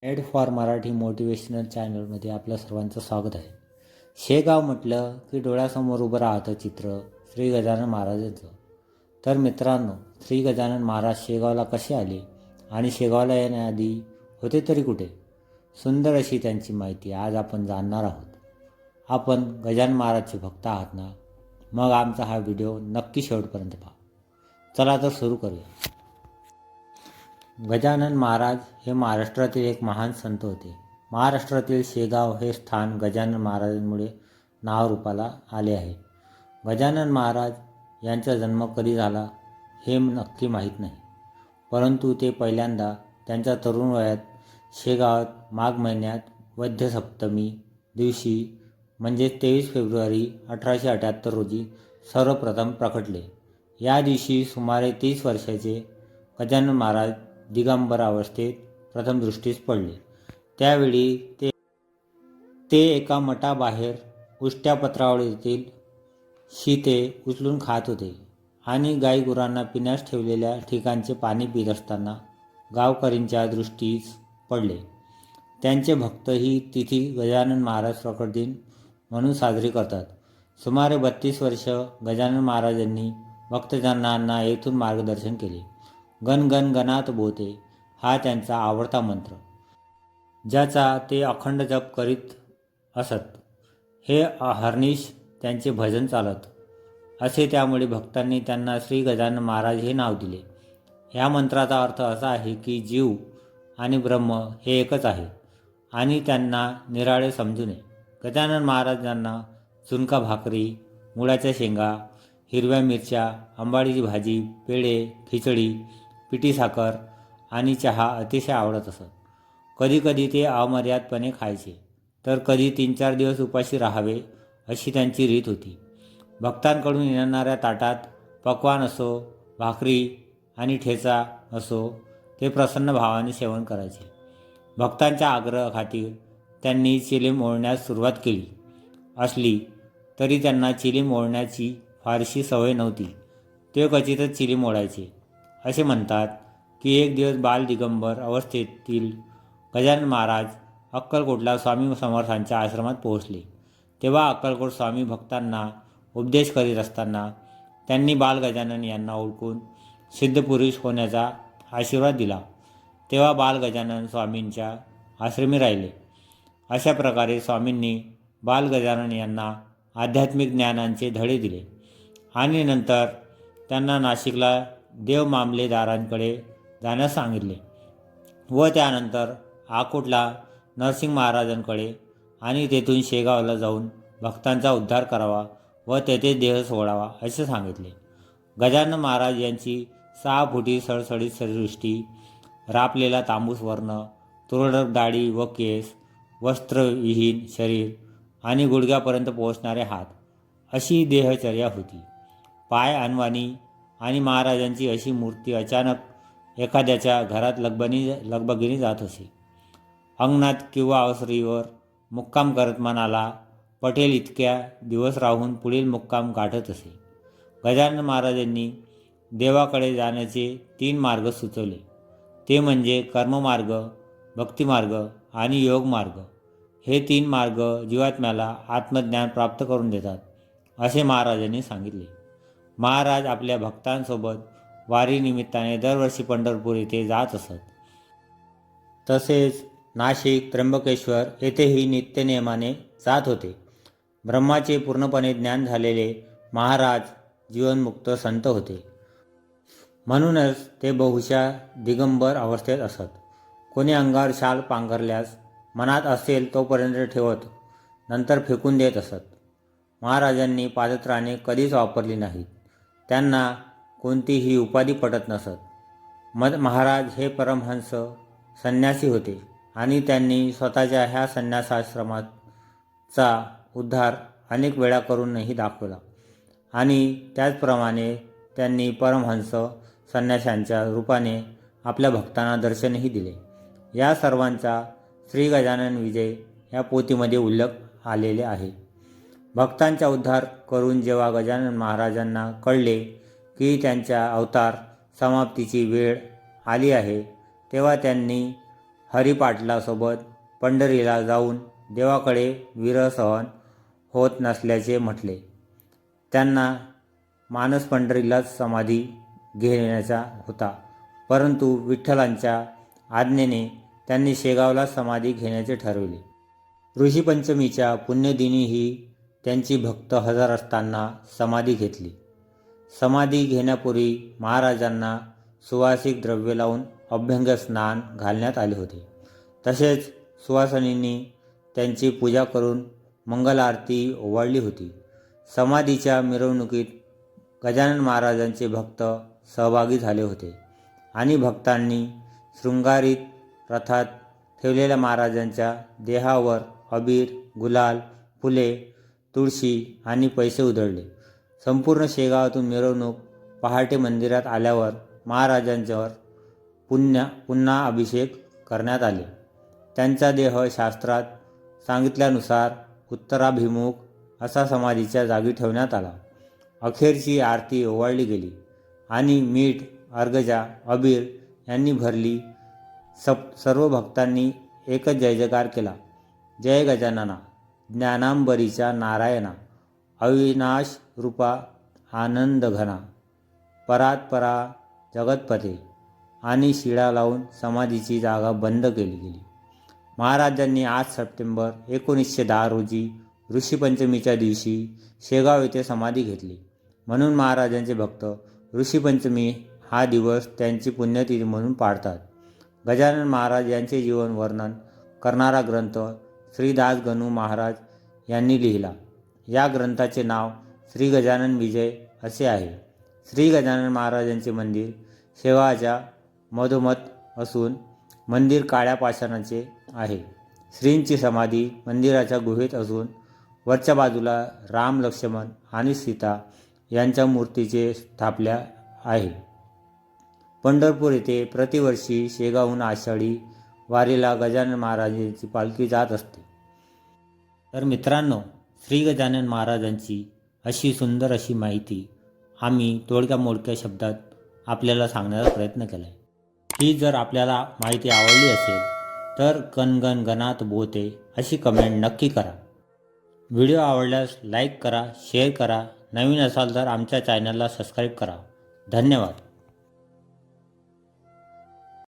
Add for Marathi motivational चॅनलमध्ये आपलं सर्वांचं स्वागत आहे. शेगाव म्हटलं की डोळ्यासमोर उभं राहतं चित्र श्री गजानन महाराजांचं. तर मित्रांनो, श्री गजानन महाराज शेगावला कसे आले आणि शेगावला येण्याआधी होते तरी कुठे, सुंदर अशी त्यांची माहिती आज आपण जाणणार आहोत. आपण गजानन महाराजचे भक्त आहात ना? मग आमचा हा व्हिडिओ नक्की शेवटपर्यंत पहा. चला तर सुरू करूया. गजानन महाराज हे महाराष्ट्रातील एक महान संत होते. महाराष्ट्रातील शेगाव हे स्थान गजानन महाराजांमुळे नावरूपाला आले आहे. गजानन महाराज यांचा जन्म कधी झाला हे नक्की माहीत नाही, परंतु ते पहिल्यांदा त्यांच्या तरुण वयात शेगावात माघ महिन्यात वद्य सप्तमी दिवशी म्हणजे 23 फेब्रुवारी 1878 रोजी सर्वप्रथम प्रकटले. या दिवशी सुमारे 30 वर्षाचे गजानन महाराज दिगंबर अवस्थेत प्रथम दृष्टीस पडले. त्यावेळी ते एका मठाबाहेर उष्ट्या पत्रावळीतील शिते उचलून खात होते आणि गाईगुरांना पिण्यास ठेवलेल्या ठिकाणचे पाणी पित असताना गावकरींच्या दृष्टीस पडले. त्यांचे भक्त ही तिथी गजानन महाराज प्रकट दिन म्हणून साजरी करतात. सुमारे 32 वर्ष गजानन महाराजांनी भक्तजनांना येथून मार्गदर्शन केले. गण गण गणात बोते हा त्यांचा आवडता मंत्र, ज्याचा ते अखंड जप करीत असत. हे अहर्निश त्यांचे भजन चालत असे. त्यामुळे भक्तांनी त्यांना श्री गजानन महाराज हे नाव दिले. या मंत्राचा अर्थ असा आहे की जीव आणि ब्रह्म हे एकच आहे आणि त्यांना निराळे समजू नये. गजानन महाराजांना झुणका भाकरी, मुळाच्या शेंगा, हिरव्या मिरच्या, आंबाडीची भाजी, पेढे, खिचडी, पिठी साखर आणि चहा अतिशय आवडत असत. कधीकधी ते अमर्यादपणे खायचे, तर कधी 3-4 दिवस उपाशी राहावे अशी त्यांची रीत होती. भक्तांकडून येणाऱ्या ताटात पक्वान असो, भाकरी आणि ठेचा असो, ते प्रसन्न भावाने सेवन करायचे. भक्तांच्या आग्रहाखातीर त्यांनी चिलीम ओढण्यास सुरुवात केली असली तरी त्यांना चिलीम ओढण्याची फारशी सवय नव्हती. ते क्वचितच चिलीम ओढायचे. असे म्हणतात की एक दिवस बाल दिगंबर अवस्थेतील गजानन महाराज अक्कलकोटला स्वामी समर्थांच्या आश्रमात पोहोचले. तेव्हा अक्कलकोट स्वामी भक्तांना उपदेश करीत असताना त्यांनी बाल गजानन यांना ओळखून सिद्धपुरुष होण्याचा आशीर्वाद दिला. तेव्हा बाल गजानन स्वामींच्या आश्रमी राहिले. अशा प्रकारे स्वामींनी बाल गजानन यांना आध्यात्मिक ज्ञानांचे धडे दिले आणि नंतर त्यांना नाशिकला देव मामलेदारांकडे जाण्यास सांगितले व त्यानंतर आकोटला नरसिंह महाराजांकडे आणि तेथून शेगावला जाऊन भक्तांचा उद्धार करावा व तेथे देह सोडावा असे सांगितले. गजानन महाराज यांची 6 फुटी सळसळीत शरीरसृष्टी, रापलेला तांबूस वर्ण, तुरळक दाढी व केस, वस्त्रविहीन शरीर आणि गुडघ्यापर्यंत पोहोचणारे हात अशी देहचर्या होती. पाय अनवाणी आणि महाराजांची अशी मूर्ती अचानक एखाद्याच्या घरात लगबगीने जात असे. अंगणात किंवा अवसरीवर मुक्काम करत मनाला पटेल इतक्या दिवस राहून पुढील मुक्काम गाठत असे. गजानन महाराजांनी देवाकडे जाण्याचे 3 मार्ग सुचवले. ते म्हणजे कर्ममार्ग, भक्तिमार्ग आणि योगमार्ग. हे 3 मार्ग जीवात्म्याला आत्मज्ञान प्राप्त करून देतात असे महाराजांनी सांगितले. महाराज आपल्या भक्तांसोबत वारीनिमित्ताने दरवर्षी पंढरपूर येथे जात असत. तसेच नाशिक, त्र्यंबकेश्वर येथेही नित्यनेमाने जात होते. ब्रह्माचे पूर्णपणे ज्ञान झालेले महाराज जीवनमुक्त संत होते. म्हणूनच ते बहुशा दिगंबर अवस्थेत असत. कोणी अंगावर शाल पांघरल्यास मनात असेल तोपर्यंत ठेवत नंतर फेकून देत असत. महाराजांनी पादत्राणे कधीच वापरली नाहीत. त्यांना कोणतीही उपाधी पटत नसत. महाराज हे परमहंस संन्यासी होते आणि त्यांनी स्वतःच्या ह्या संन्यासाश्रमाचा उद्धार अनेक वेळा करूनही दाखवला आणि त्याचप्रमाणे त्यांनी परमहंस संन्याशांच्या रूपाने आपल्या भक्तांना दर्शनही दिले. या सर्वांचा श्री गजानन विजय या पोथीमध्ये उल्लेख आलेले आहे. भक्तांचा उद्धार करून जेव्हा गजानन महाराजांना कळले की त्यांच्या अवतार समाप्तीची वेळ आली आहे, तेव्हा त्यांनी हरिपाटलासोबत पंढरीला जाऊन देवाकडे विरह सहन होत नसल्याचे म्हटले. त्यांना मानस पंढरीलाच समाधी घेण्याचा होता, परंतु विठ्ठलांच्या आज्ञेने त्यांनी शेगावला समाधी घेण्याचे ठरविले. ऋषीपंचमीच्या पुण्यदिनीही त्यांची भक्त हजर असताना समाधी घेतली. समाधी घेण्यापूर्वी महाराजांना सुवासिक द्रव्य लावून अभ्यंग स्नान घालण्यात आले होते. तसेच सुवासिनींनी त्यांची पूजा करून मंगल आरती ओवाळली होती. समाधीच्या मिरवणुकीत गजानन महाराजांचे भक्त सहभागी झाले होते आणि भक्तांनी शृंगारित रथात ठेवलेल्या महाराजांच्या देहावर अबीर, गुलाल, फुले, तुळशी आणि पैसे उधळले. संपूर्ण शेगावातून मिरवणूक पहाटे मंदिरात आल्यावर महाराजांच्यावर पुन्हा अभिषेक करण्यात आले. त्यांचा देह शास्त्रात सांगितल्यानुसार उत्तराभिमुख असा समाधीच्या जागी ठेवण्यात आला. अखेरची आरती ओवाळली गेली आणि मीठ, अर्गजा, अबीर यांनी भरली. सर्व भक्तांनी एकच जय जयकार केला. जय गजानना, ज्ञानांबरीच्या नारायणा, अविनाश रूपा आनंद घना, परात परा जगतपते आणि शिळा लावून समाधीची जागा बंद केली गेली. महाराजांनी 8 सप्टेंबर 1910 रोजी ऋषीपंचमीच्या दिवशी शेगाव येथे समाधी घेतली. म्हणून महाराजांचे भक्त ऋषीपंचमी हा दिवस त्यांची पुण्यतिथी म्हणून पाळतात. गजानन महाराज यांचे जीवन वर्णन करणारा ग्रंथ श्री दासगणू महाराज यांनी लिहिला. या ग्रंथाचे नाव श्री गजानन विजय असे आहे. श्री गजानन महाराजांचे मंदिर शेगावच्या मधोमध असून मंदिर काळ्या पाषाणाचे आहे. श्रींची समाधी मंदिराच्या गुहेत असून वरच्या बाजूला राम, लक्ष्मण आणि सीता यांच्या मूर्तीचे स्थापल्या आहे. पंढरपूर येथे प्रतिवर्षी शेगावहून आषाढी वारीला गजानन महाराजांची पालखी जात असते. तर मित्रांनो, श्री गजानन महाराजांची अशी सुंदर अशी माहिती आम्ही तोडक्या मोडक्या शब्दात आपल्याला सांगण्याचा प्रयत्न केला आहे. ही जर आपल्याला माहिती आवडली असेल तर गणगण गणात बोते अशी कमेंट नक्की करा. व्हिडिओ आवडल्यास लाईक करा, शेअर करा. नवीन असाल तर आमच्या चॅनलला सबस्क्राईब करा. धन्यवाद.